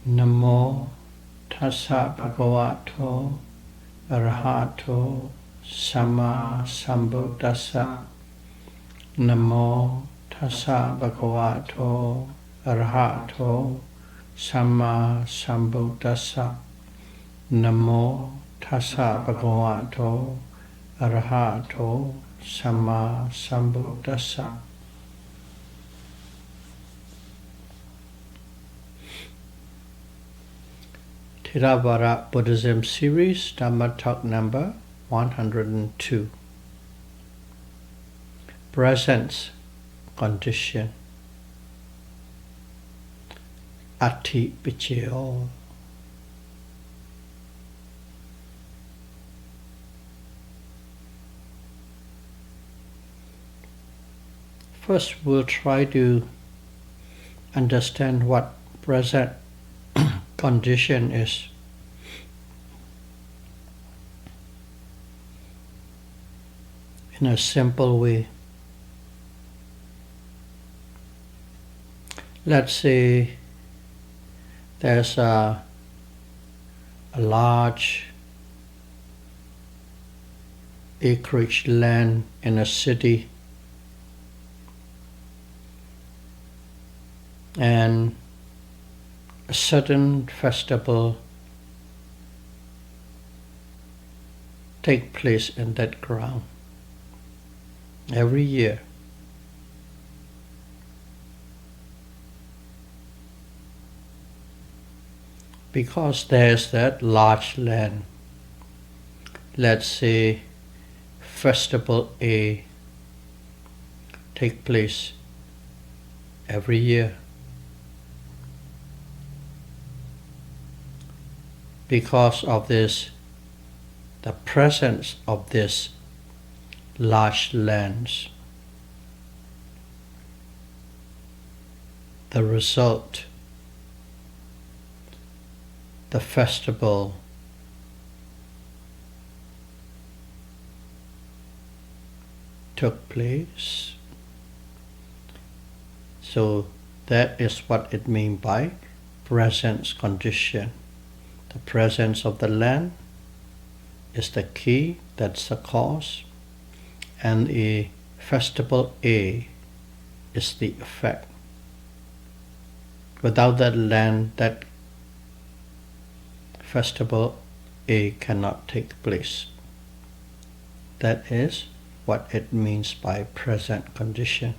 Namo tassa bhagavato arahato samma sambuddhassa. Namo tassa bhagavato arahato samma sambuddhassa. Namo tassa bhagavato arahato samma sambuddhassa. Theravada Buddhism Series, Dhamma Talk number 102. Presence Condition. Atthi Paccayo. First, we'll try to understand what present condition is. In a simple way. Let's say there's a large acreage land in a city, and a certain festival take place in that ground every year. Because there's that large land, let's say Festival A take place every year. Because of this, the presence of this large lands, the result, the festival took place. So that is what it means by presence condition. The presence of the land is the key, that's the cause, and a festival A is the effect. Without that land, that festival A cannot take place. That is what it means by present condition.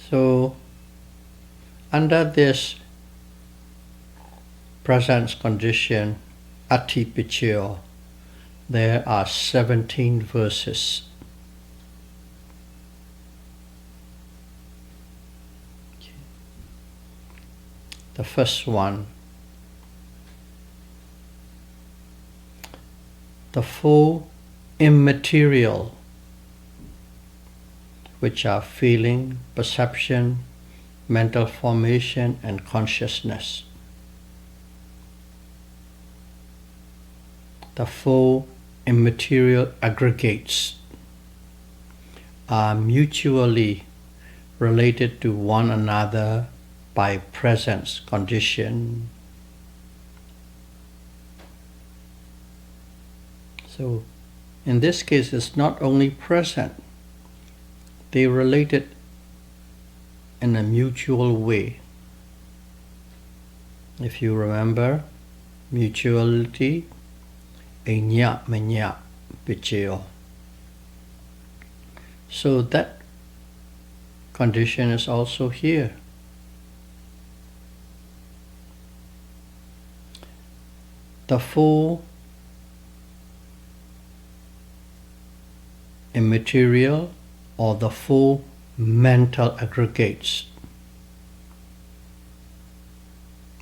So, under this presence condition, Atthi Paccayo, there are 17 verses. The first one, the four immaterial, which are feeling, perception, mental formation, and consciousness. The four immaterial aggregates are mutually related to one another by presence condition. So in this case, it's not only present, they related in a mutual way. If you remember, mutuality, enya menya paccayo. So that condition is also here. The four immaterial or the four mental aggregates.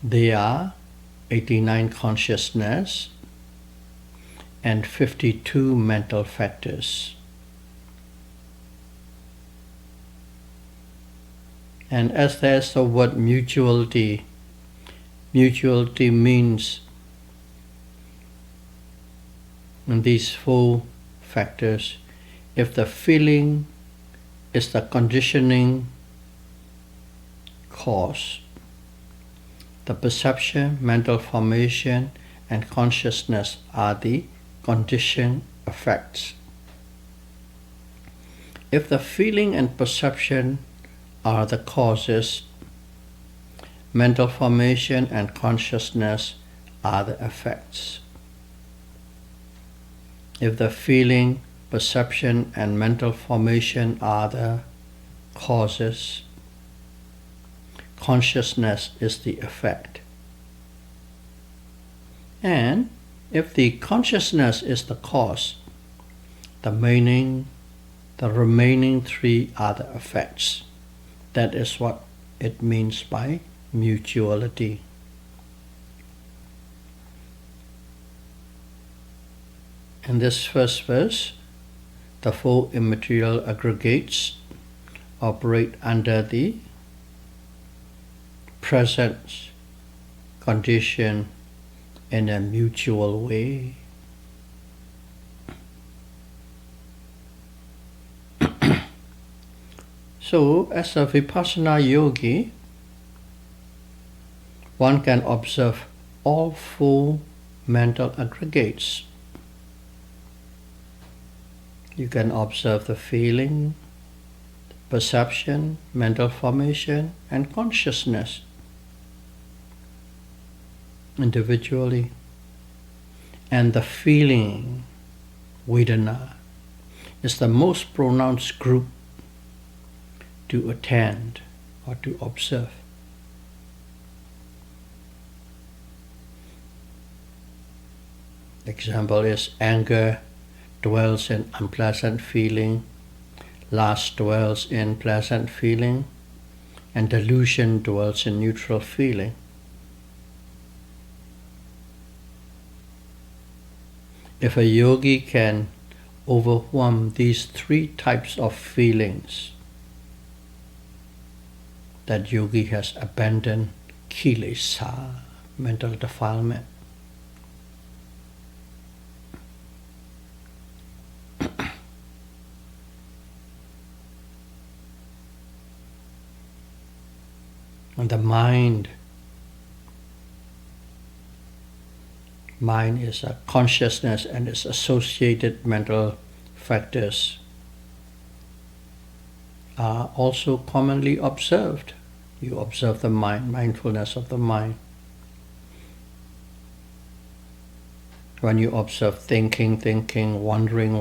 They are 89 consciousness and 52 mental factors. And as there's the word mutuality, mutuality means in these four factors, if the feeling, is the conditioning cause. The perception, mental formation, and consciousness are the conditioned effects. If the feeling and perception are the causes, mental formation and consciousness are the effects. If the feeling, perception, and mental formation are the causes, consciousness is the effect. And if the consciousness is the cause, the remaining three are the effects. That is what it means by mutuality. In this first verse, the four immaterial aggregates operate under the presence condition in a mutual way. So, as a Vipassana yogi, one can observe all four mental aggregates. You can observe the feeling, perception, mental formation, and consciousness individually. And the feeling, Vedana, is the most pronounced group to attend or to observe. Example is anger dwells in unpleasant feeling, lust dwells in pleasant feeling, and delusion dwells in neutral feeling. If a yogi can overwhelm these three types of feelings, that yogi has abandoned kilesa, mental defilement. And the mind is a consciousness and its associated mental factors are also commonly observed. You observe the mind, mindfulness of the mind. When you observe thinking, wandering,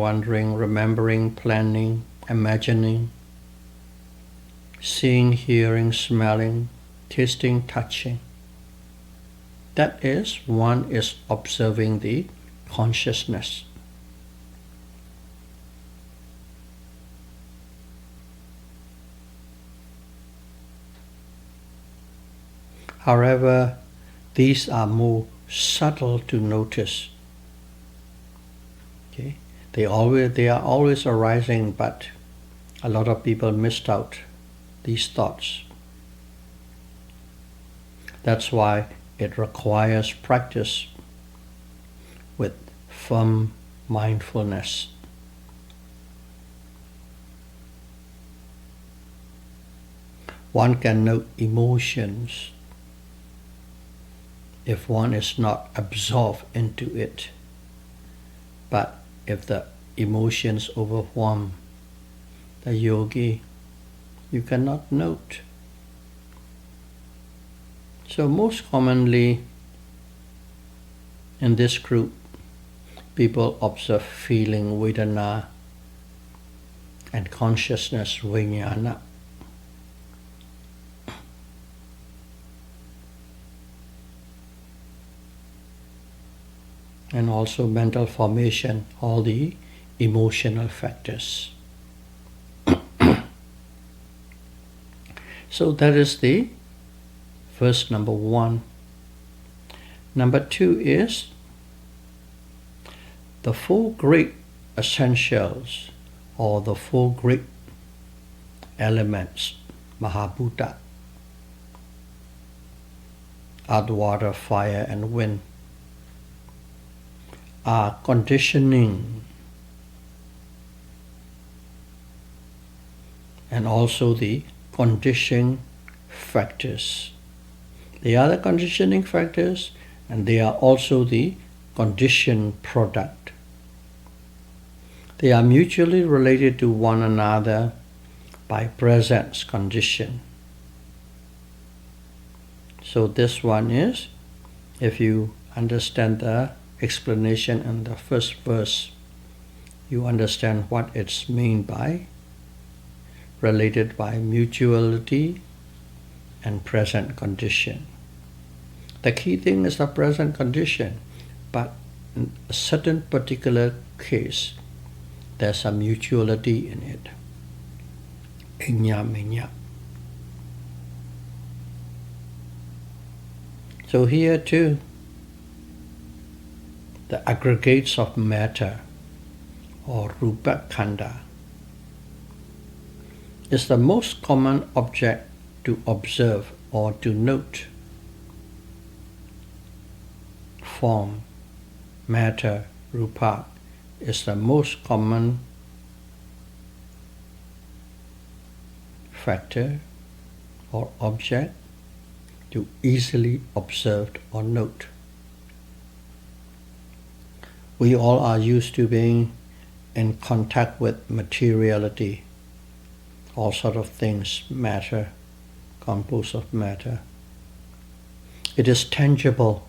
remembering, planning, imagining, seeing, hearing, smelling, tasting, touching, that is, one is observing the consciousness. However, these are more subtle to notice. Okay? They are always arising, but a lot of people missed out these thoughts. That's why it requires practice with firm mindfulness. One can note emotions if one is not absorbed into it. But if the emotions overwhelm the yogi, you cannot note. So most commonly in this group, people observe feeling, Vedana, and consciousness, Vijnana. And also mental formation, all the emotional factors. So that is the verse number 1. Number 2 is the four great essentials or the four great elements, Mahabhuta, earth, water, fire, and wind, are conditioning and also the conditioning factors. They are the conditioning factors, and they are also the conditioned product. They are mutually related to one another by presence condition. So this one is, if you understand the explanation in the first verse, you understand what it's meant by related by mutuality and present condition. The key thing is the present condition, but in a certain particular case, there's a mutuality in it. Inya minya. So here too, the aggregates of matter, or rupa khanda, is the most common object to observe or to note. Form, matter, rupa is the most common factor or object to easily observe or note. We all are used to being in contact with materiality, all sort of things, matter, composed of matter. It is tangible.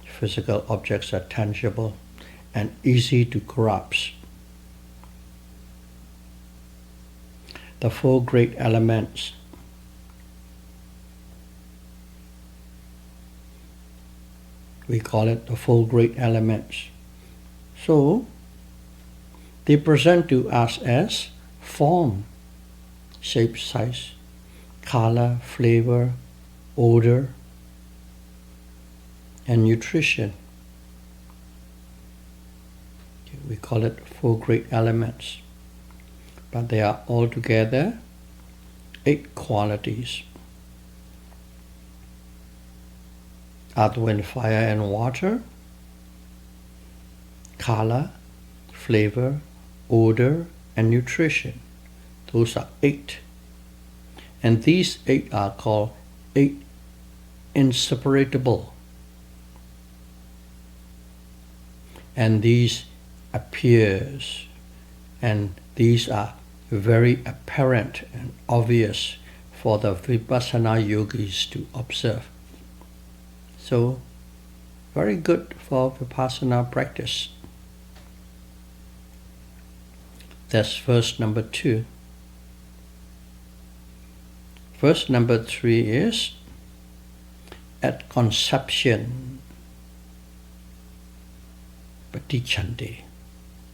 Physical objects are tangible and easy to grasp. The four great elements, we call it the four great elements. So, they present to us as form, shape, size, color, flavor, odor, and nutrition. We call it four great elements. But they are altogether 8 qualities. Earth, wind, fire, and water, color, flavor, odor, and nutrition. Those are 8. And these 8 are called 8 inseparable. And these appears, and these are very apparent and obvious for the Vipassana yogis to observe. So, very good for Vipassana practice. That's verse number 2. Verse number 3 is, at conception, patichante,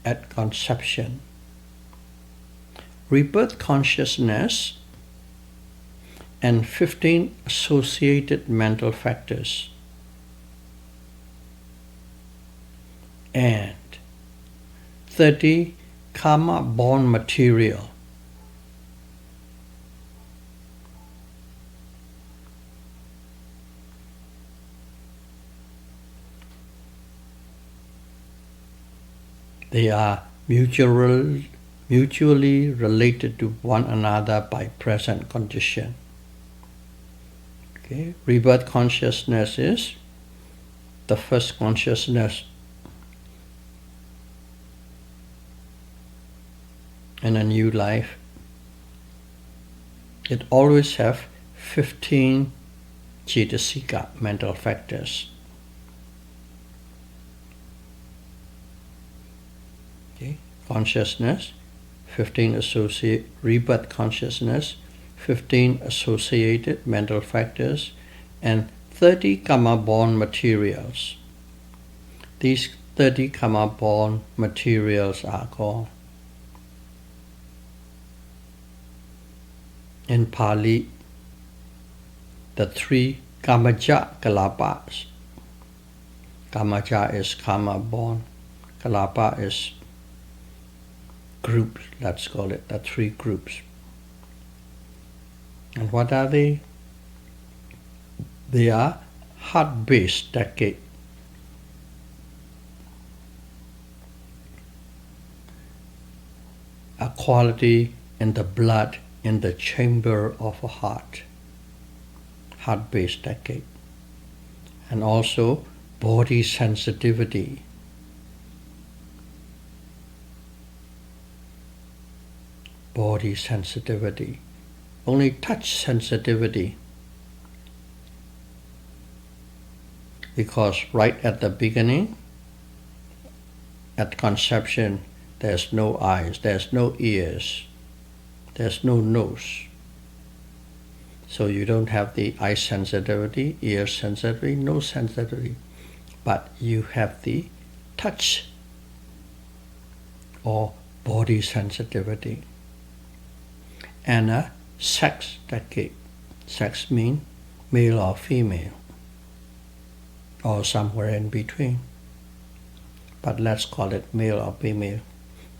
at conception. Rebirth consciousness and 15 associated mental factors and 30 karma-born material they are mutually related to one another by present condition. Okay, rebirth consciousness is the first consciousness in a new life. It always have 15 cetasika, mental factors. Okay, consciousness, 15 rebirth consciousness, 15 associated mental factors, and 30 karma-born materials. These 30 karma-born materials are called, in Pali, the 3 kamaja kalapas. Kamaja is karma-born, kalapa is groups, let's call it the 3 groups. And what are they? They are heart-based decade. A quality in the blood in the chamber of a heart-based decade. And also body sensitivity. Body sensitivity. Only touch sensitivity. Because right at the beginning, at conception, there's no eyes, there's no ears, there's no nose. So you don't have the eye sensitivity, ear sensitivity, nose sensitivity. But you have the touch or body sensitivity. And a sex decade. Sex means male or female, or somewhere in between. But let's call it male or female.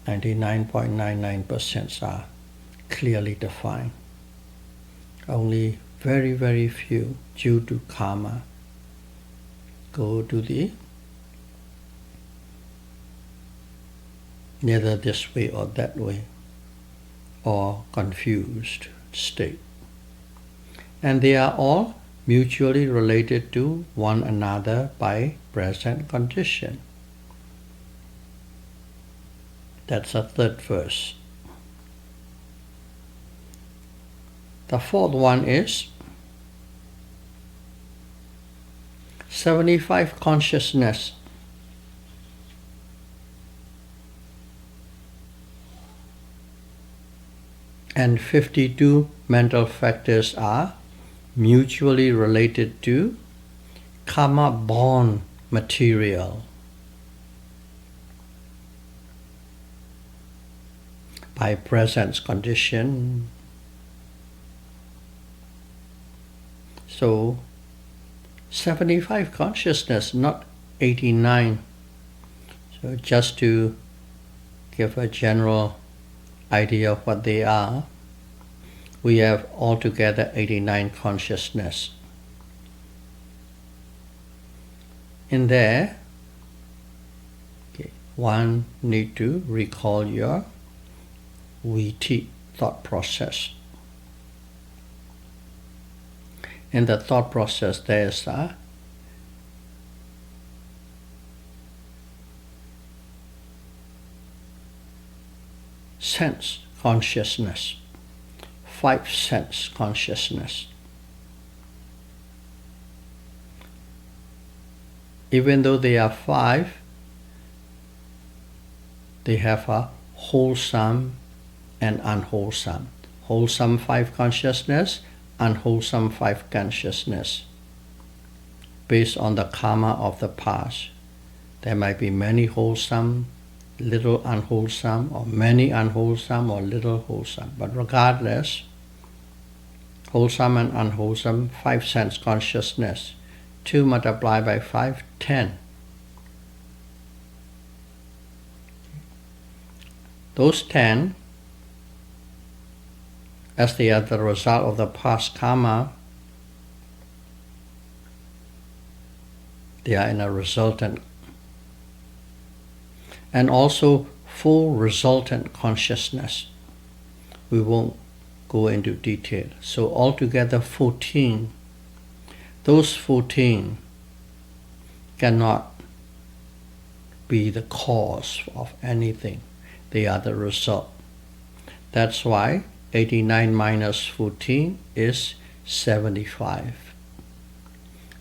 99.99% are clearly defined. Only very, very few, due to karma, go to the neither this way or that way, or confused state. And they are all mutually related to one another by present condition. That's the third verse. The fourth one is 75 consciousness. And 52 mental factors are mutually related to karma-born material. By present condition. So 75 consciousness, not 89. So just to give a general idea of what they are, we have altogether 89 consciousness. In there, one need to recall your Vitti thought process. In the thought process, there is a sense consciousness, 5 sense consciousness. Even though they are 5, they have a wholesome and unwholesome. Wholesome 5 consciousness, unwholesome 5 consciousness. Based on the karma of the past, there might be many wholesome, little unwholesome, or many unwholesome, or little wholesome. But regardless, wholesome and unwholesome, 5 sense consciousness. 2 multiplied by 5, 10. Those 10, as they are the result of the past karma, they are in a resultant. And also full resultant consciousness. We won't go into detail. So altogether 14. Those 14 cannot be the cause of anything. They are the result. That's why 89 minus 14 is 75.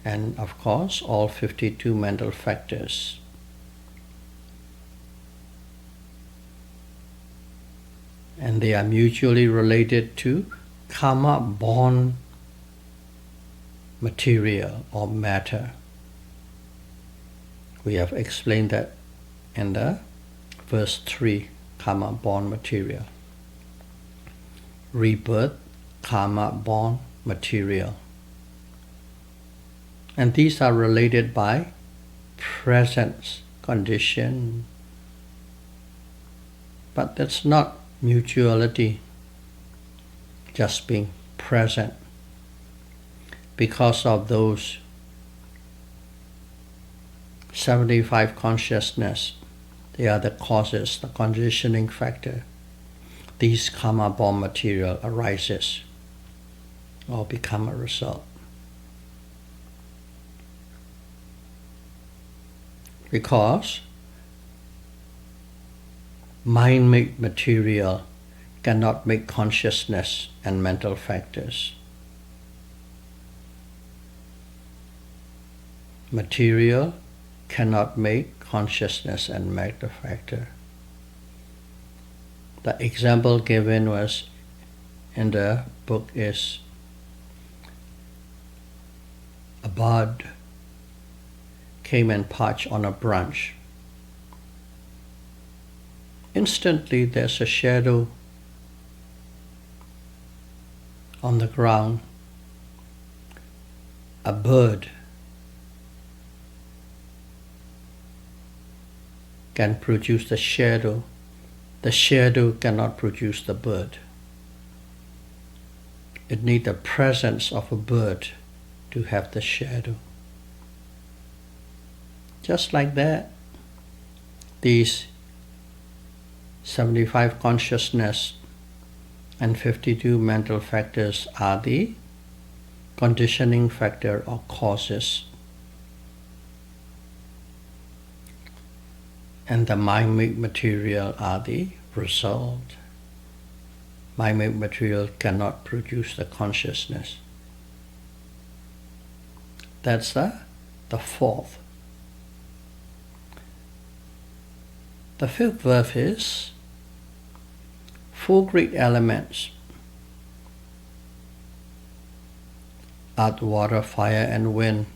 And of course, all 52 mental factors. And they are mutually related to karma-born material or matter. We have explained that in the verse 3, karma-born material. Rebirth, karma-born material. And these are related by present condition. But that's not mutuality, just being present. Because of those 75 consciousness, they are the causes, the conditioning factor. these karma-born material arises or become a result. Because mind-made material cannot make consciousness and mental factors. Material cannot make consciousness and mental factor. The example given was in the book is a bird came and perched on a branch. Instantly there's a shadow on the ground. A bird can produce the shadow. The shadow cannot produce the bird. It needs the presence of a bird to have the shadow. Just like that, these 75 consciousness and 52 mental factors are the conditioning factor or causes. And the mind-made material are the result. Mind-made material cannot produce the consciousness. That's the fourth. The fifth verse is 4 great elements, earth, water, fire, and wind,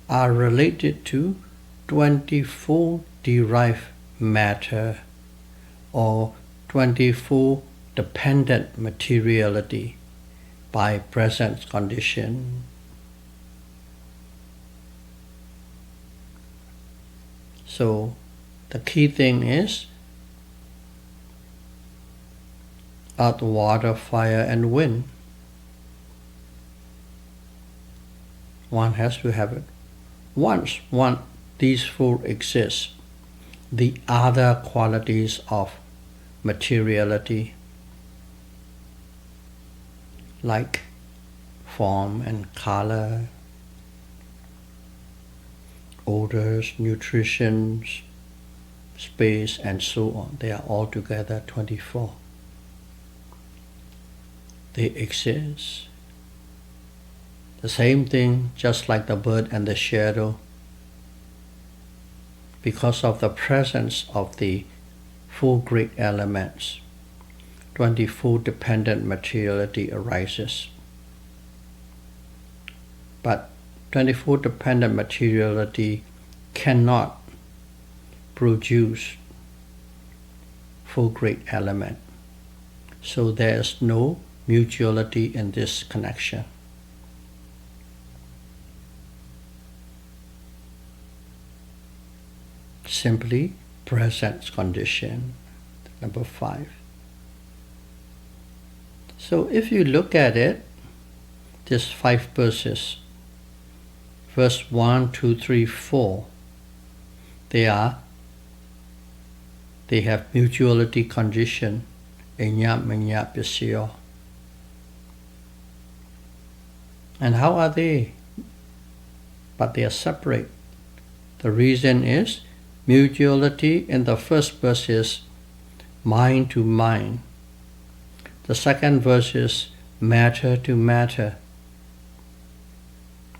are related to 24 derived matter or 24 dependent materiality by present condition. So the key thing is earth, water, fire, and wind. One has to have it. Once these 4 exist, the other qualities of materiality like form and color, odors, nutrition, space, and so on, they are all together 24. They exist. The same thing, just like the bird and the shadow, because of the presence of the 4 great elements, 24 dependent materiality arises. But 24 dependent materiality cannot produce 4 great elements. So there is no mutuality in this connection. Simply present condition. Number 5. So if you look at it, there's 5 verses. Verse 1, 2, 3, 4. They have mutuality condition. Enyap menyap pisyo. And how are they? But they are separate. The reason is mutuality in the first verse is mind to mind. The second verse is matter to matter.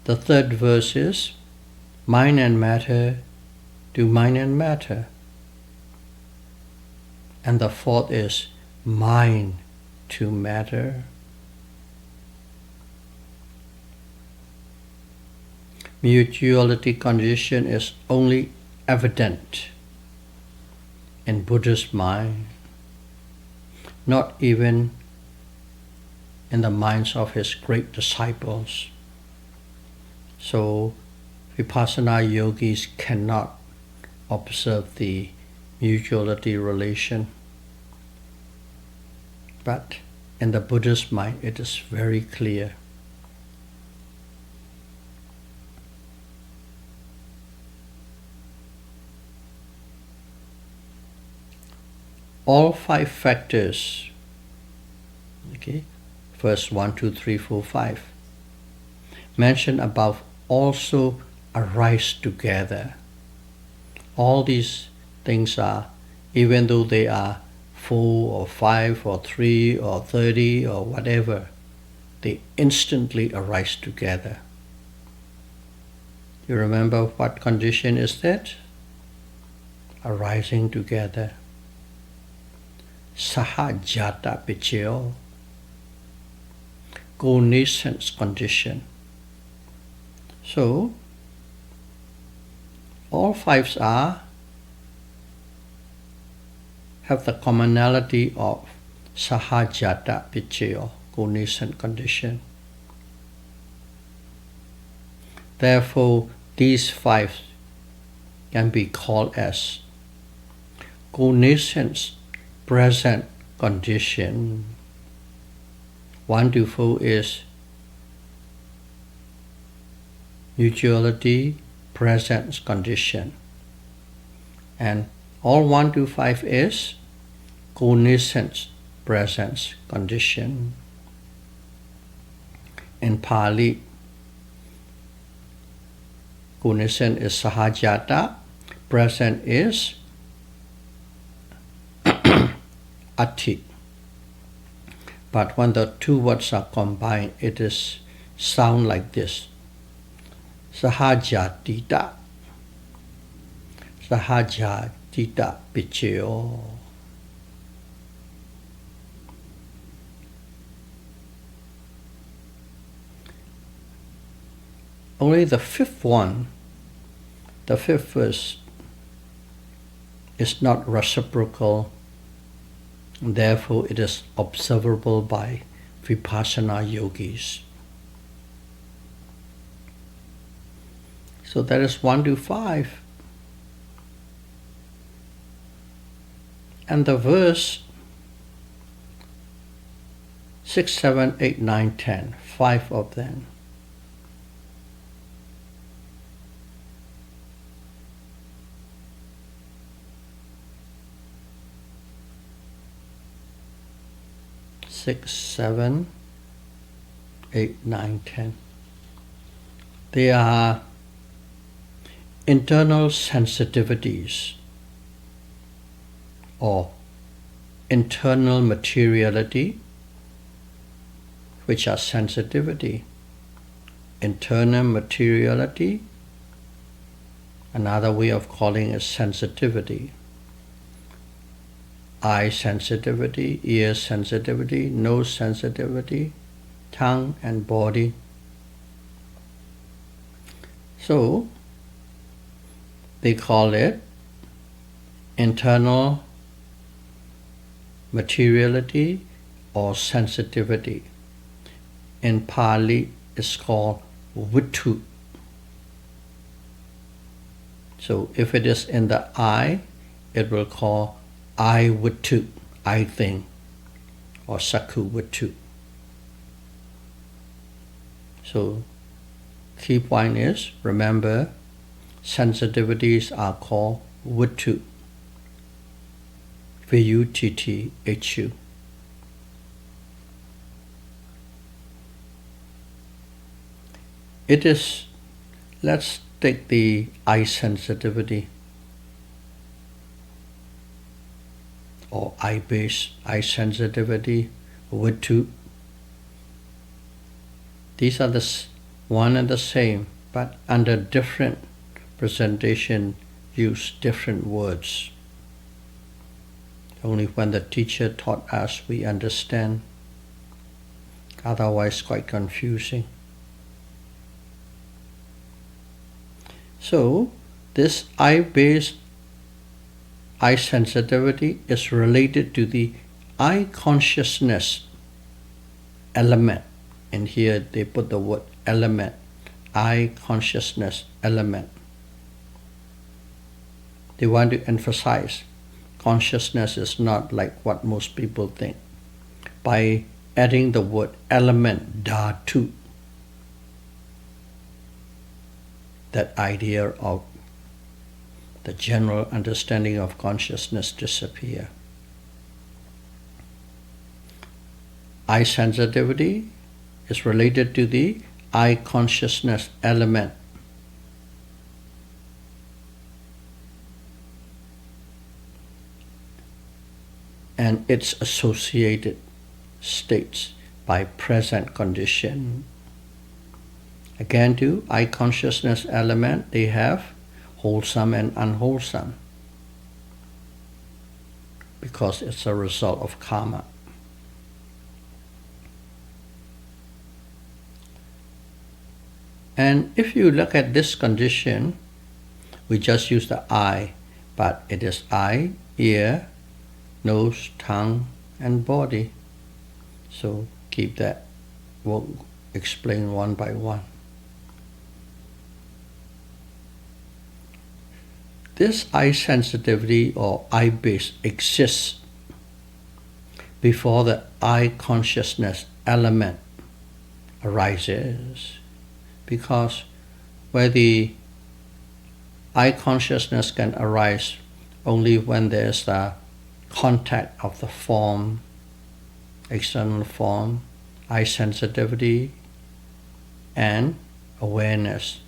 The third verse is mind and matter to mind and matter. And the fourth is mind to matter. Mutuality condition is only evident in Buddha's mind, not even in the minds of his great disciples. So Vipassana yogis cannot observe the mutuality relation. But in the Buddha's mind, it is very clear. all 5 factors, okay, first 1, 2, 3, 4, 5, mentioned above also arise together. All these things are, even though they are 4 or 5 or 3 or 30 or whatever, they instantly arise together. You remember what condition is that? Arising together. Sahajata Paccayo, co-nascence condition. So, all 5s have the commonality of Sahajata Paccayo, co-nascent condition. Therefore, these 5 can be called as co-nascence present condition. 1 to 4 is mutuality presence condition, and all 1 to 5 is co-nascence presence condition. In Pali, co-nascent is Sahajata, present is Atthi. But when the 2 words are combined, it is sound like this: Sahajatita, Sahajatita Paccayo. Only the 5th one, the 5th verse, is not reciprocal, and therefore it is observable by Vipassana yogis. So that is 1 to 5. And the verse 6, 7, 8, 9, 10, 5 of them. Six, 7, 8, 9, 10. They are internal sensitivities or internal materiality, which are sensitivity. Internal materiality, another way of calling it sensitivity. Eye sensitivity, ear sensitivity, nose sensitivity, tongue and body. So, they call it internal materiality or sensitivity. In Pali, it's called vittu. So, if it is in the eye, it will call eye vittu, eye thing, or sakku vittu. So, key point is, remember, sensitivities are called vittu, V-U-T-T-H-U. It is, let's take the eye sensitivity or eye-based eye sensitivity, vittu. These are the one and the same, but under different presentation use different words. Only when the teacher taught us we understand, otherwise quite confusing. So this eye-based eye sensitivity is related to the eye consciousness element, and here they put the word element, eye consciousness element. They want to emphasize consciousness is not like what most people think. By adding the word element, dhatu, that idea of the general understanding of consciousness disappear. eye sensitivity is related to the eye consciousness element. And its associated states by present condition. Again, too, eye consciousness element, they have wholesome and unwholesome because it's a result of karma. And if you look at this condition, we just use the eye, but it is eye, ear, nose, tongue, and body. So keep that. We'll explain one by one. This eye sensitivity or eye base exists before the eye consciousness element arises, because where the eye consciousness can arise only when there's the contact of the form, external form, eye sensitivity, and awareness.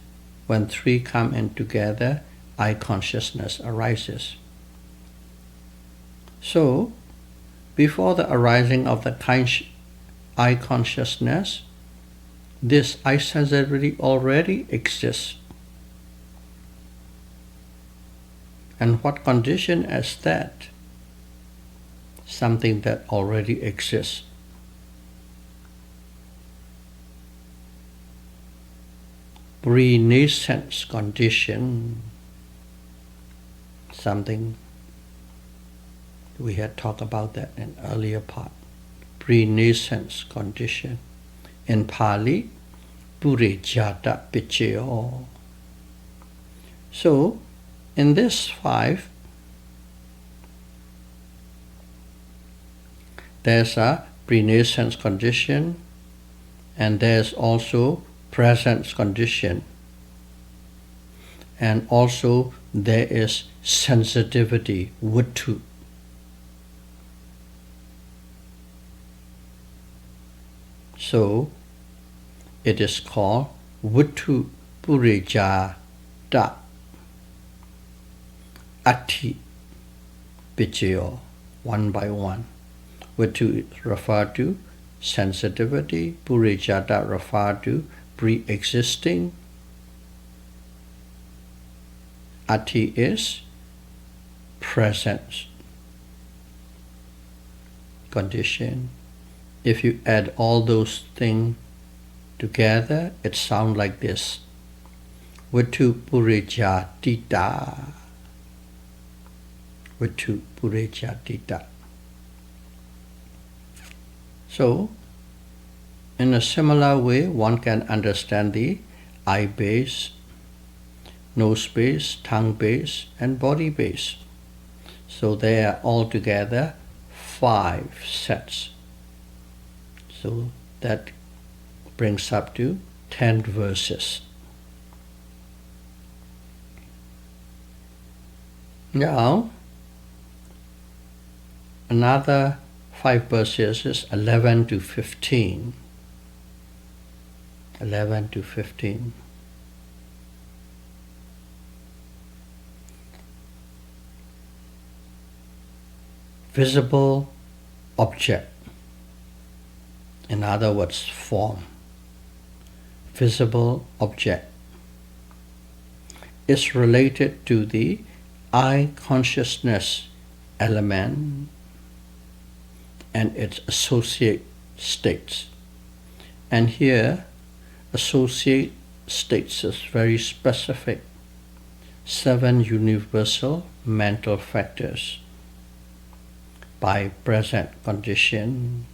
When three come in together, eye consciousness arises. So, before the arising of the eye consciousness, this eye sensitivity already exists. And what condition is that? Something that already exists. Pre-nascence condition. Something we had talked about that in earlier part. Pre-nascence condition. In Pali, Purejata Paccayo. So, in this 5, there's a pre-nascence condition, and there's also presence condition, and also there is sensitivity, vittu. So it is called vittu purejata Atthi Paccayo, one by one. Vittu refer to sensitivity, purejata refer to pre-existing, Atthi is presence condition. If you add all those things together, it sounds like this. Vittu purejatita. Vittu purejatita. So, in a similar way, one can understand the eye base, nose base, tongue base, and body base. So they are altogether 5 sets. So that brings up to 10 verses. Now, another 5 verses is 11 to 15. 11 to 15. Visible object. In other words, form. Visible object is related to the eye consciousness element and its associate states. And here, associate states is very specific. 7 universal mental factors by present condition.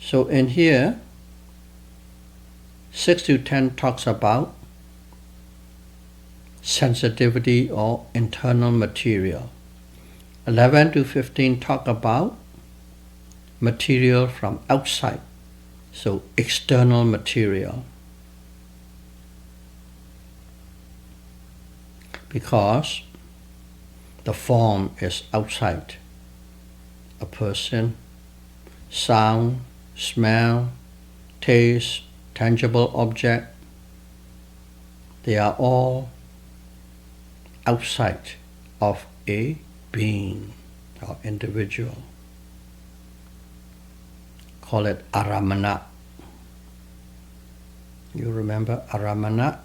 So in here, 6 to 10 talks about sensitivity or internal material. 11 to 15 talk about material from outside, so external material. Because the form is outside a person, sound, smell, taste, tangible object, they are all outside of a being or individual. Call it aramana. You remember aramana?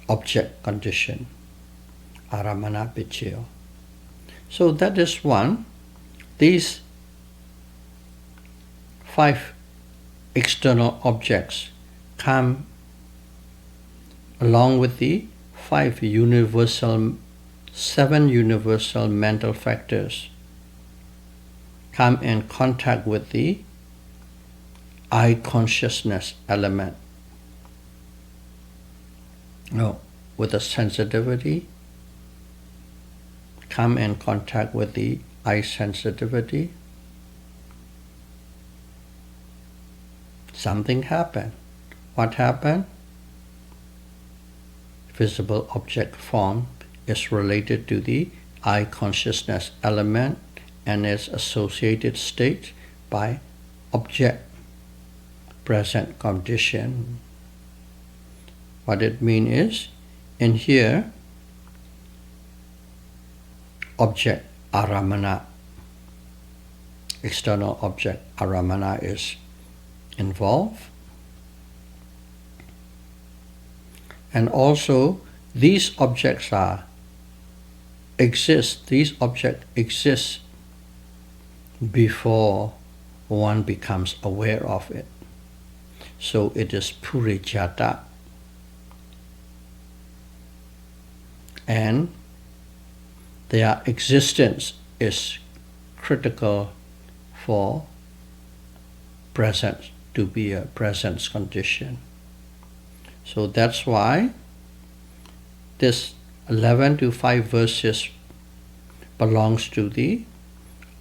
Object condition. Aramana Paccayo. So that is one. These 5 external objects come along with the 7 universal mental factors, come in contact with the I consciousness element. No, with the sensitivity, come in contact with the I sensitivity. Something happened. What happened? Visible object form is related to the I consciousness element and its associated state by object present condition. What it means is, in here, object aramana, external object aramana is involved. And also, these objects exist before one becomes aware of it. So it is purijata. And their existence is critical for presence to be a presence condition. So that's why this 11 to 5 verses belongs to the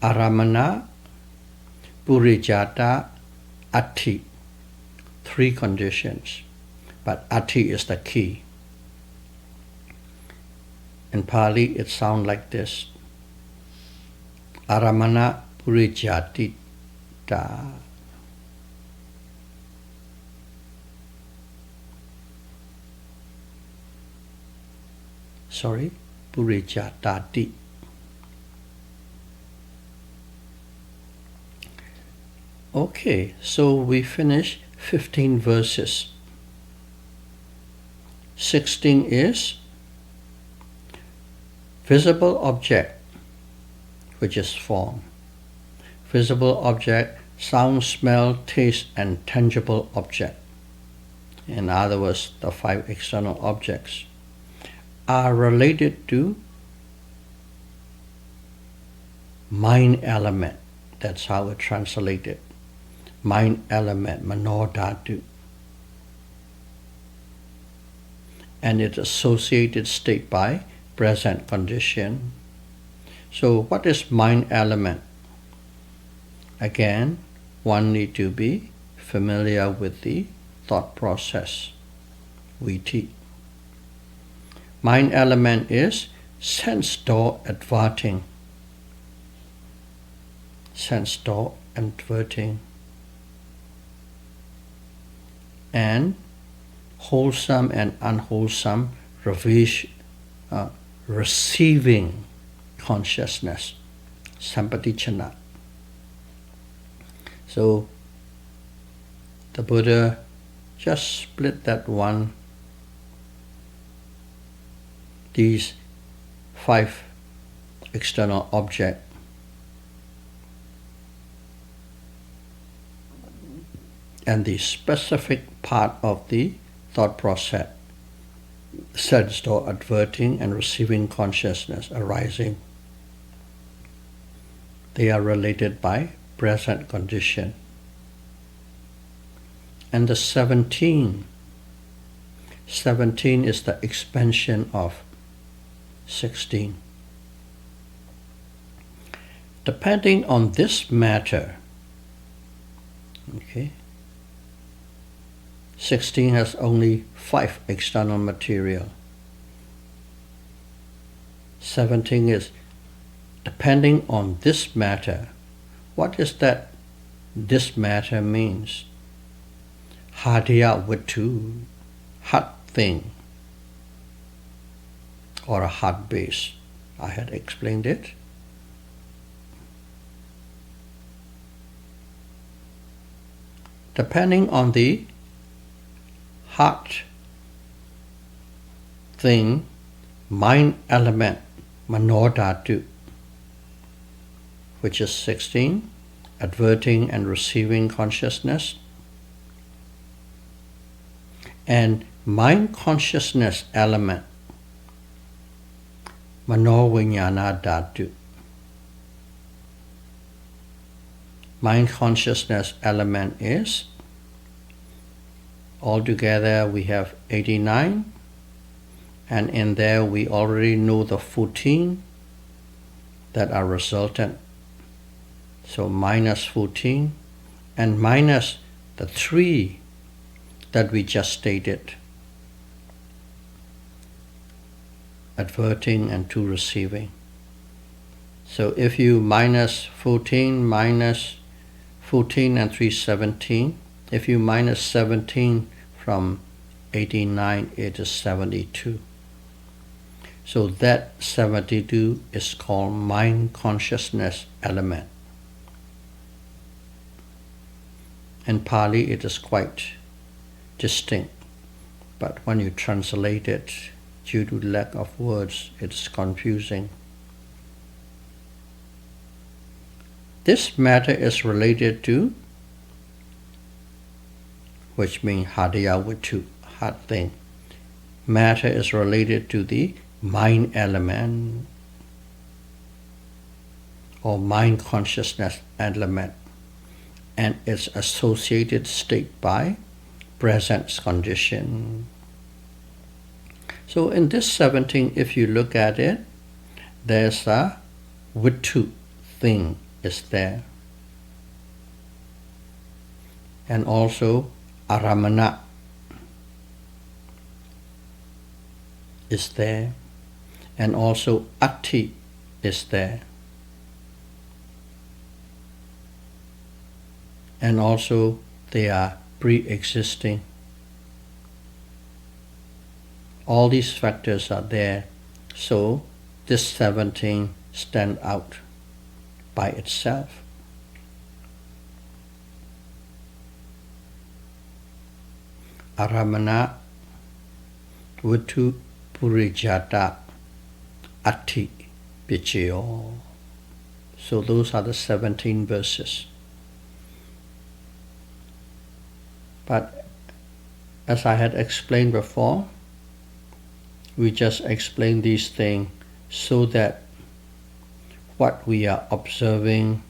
aramana, purijata, atthi, 3 conditions. But atthi is the key. In Pali, it sounds like this: aramana purijatita. Purijatati. Okay, so we finish 15 verses. 16 is visible object, which is form. Visible object, sound, smell, taste, and tangible object. In other words, the 5 external objects are related to mind element. That's how it translated. Mind element, manodhatu. And its associated state by present condition. So what is mind element? Again, one need to be familiar with the thought process, viti. Mind element is sense door adverting. Sense door adverting. And wholesome and unwholesome receiving consciousness, sampatichana. So the Buddha just split that one, these 5 external objects, and the specific part of the thought process, sense door adverting and receiving consciousness arising. They are related by present condition. And the 17 is the expansion of 16. Depending on this matter, okay, 16 has only 5 external material. 17 is depending on this matter, What is that this matter means? Hadya Vittu, hot thing, or a hot base. I had explained it. Depending on the hot thing, mind element, manodhatu, which is 16, adverting and receiving consciousness, and mind consciousness element, manovinyana dhatu. Mind consciousness element is, altogether we have 89, and in there we already know the 14 that are resultant. So minus 14 and minus the 3 that we just stated, adverting and 2 receiving. So if you minus 14 and 3, 17. If you minus 17 from 89, it is 72. So that 72 is called mind consciousness element. In Pali it is quite distinct, but when you translate it, due to lack of words, it is confusing. This matter is related to, which means hadya vittu, hot thing. Matter is related to the mind element or mind consciousness element, and its associated state by presence condition. So in this 17, if you look at it, there's a vittu thing is there, and also aramana is there, and also Atthi is there, and also they are pre-existing. All these factors are there, so this 17 stand out by itself. Aramana, Vittu, Purijata, Atthi, Paccayo. So those are the 17 verses. But as I had explained before, we just explain these things so that what we are observing,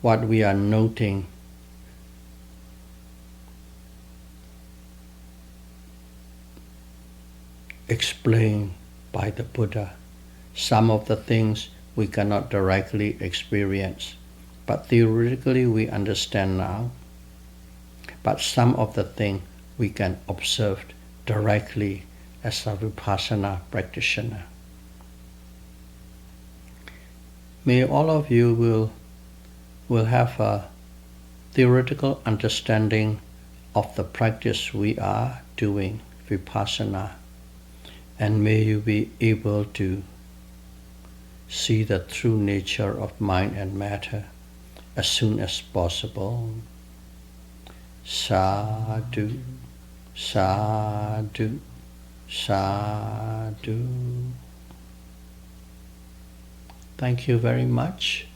what we are noting, explained by the Buddha. Some of the things we cannot directly experience, but theoretically we understand now. But some of the things we can observe directly as a Vipassana practitioner. May all of you will have a theoretical understanding of the practice we are doing, Vipassana, and may you be able to see the true nature of mind and matter as soon as possible. Sadhu, sadhu, sadhu. Thank you very much.